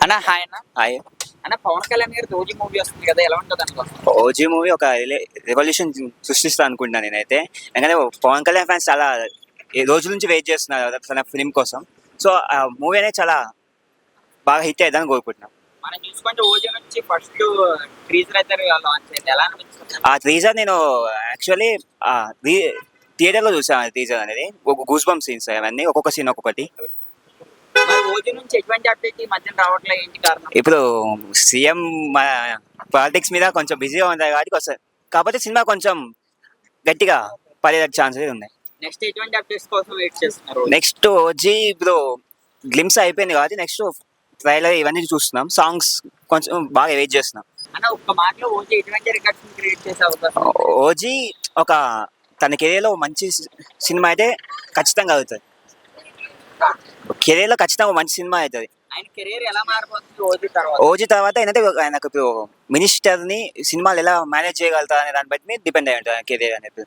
అన్న హాయ్ అన్న. హాయ్. అన్న పవన్ కళ్యాణ్ గారి ఓజీ మూవీ వస్తుంది కదా, ఎలా ఉంటుంది అనుకో? ఓజీ మూవీ ఒక రెవల్యూషన్ సృష్టిస్తా అనుకుంటున్నాను నేనైతే. ఎందుకంటే పవన్ కళ్యాణ్ ఫ్యాన్స్ చాలా ఈ రోజుల నుంచి వెయిట్ చేస్తున్నారు తన ఫిలిం కోసం. సో ఆ మూవీ అనేది చాలా బాగా హిట్ అవుతుందని కోరుకుంటున్నాను. మనం చూసుకుంటే ఓజీ నుంచి ఫస్ట్ టీజర్ అయితే లాంచ్ అయింది, ఎలా అనిపిస్తుంది? ఆ టీజర్ నేను యాక్చువల్లీ థియేటర్లో చూసాను. ఆ టీజర్ అనేది గూస్ బంప్ సీన్స్ అవన్నీ, ఒక్కొక్క సీన్ ఒక్కొక్కటి. మరి ఓజీ నుంచి ఎటువంటి అప్డేట్ ఈ మధ్యన రావట్లేదు, ఏంటి కారణం? ఇప్పుడు సీఎం పాలిటిక్స్ మీద కొంచెం బిజీగా ఉంటాయి కాబట్టి వస్తుంది. కాకపోతే సినిమా కొంచెం గట్టిగా పడే ఛాన్సెస్ ఉన్నాయి. నెక్స్ట్ ఎటువంటి అప్డేట్స్ కోసం వెయిట్ చేస్తున్నారు? నెక్స్ట్ ఓజీ ఇప్పుడు గ్లిమ్స్ అయిపోయింది కాబట్టి నెక్స్ట్ ట్రైలర్ ఇవన్నీ చూస్తున్నాం. సాంగ్స్ కొంచెం బాగా వెయిట్ చేస్తున్నాం. అన్న ఒక్క మాటలో ఓజీ ఎటువంటి రికార్డ్స్ క్రియేట్ చేసే అవకాశం ఉంది? ఓజీ ఒక తన కెరీర్లో మంచి సినిమా అయితే ఖచ్చితంగా అవుతుంది. కెరీర్లో ఖచ్చితంగా మంచి సినిమా అవుతుంది. ఆయన కెరీర్ ఎలా మారిపోతుంది ఓజీ తర్వాత? ఓజీ తర్వాత ఏంటంటే ఆయనకు ఇప్పుడు మినిస్టర్ని సినిమాలు ఎలా మేనేజ్ చేయగలుగుతా అనే దాన్ని బట్టి డిపెండ్ అయి ఉంటుంది ఆయన కెరీర్ అనేది.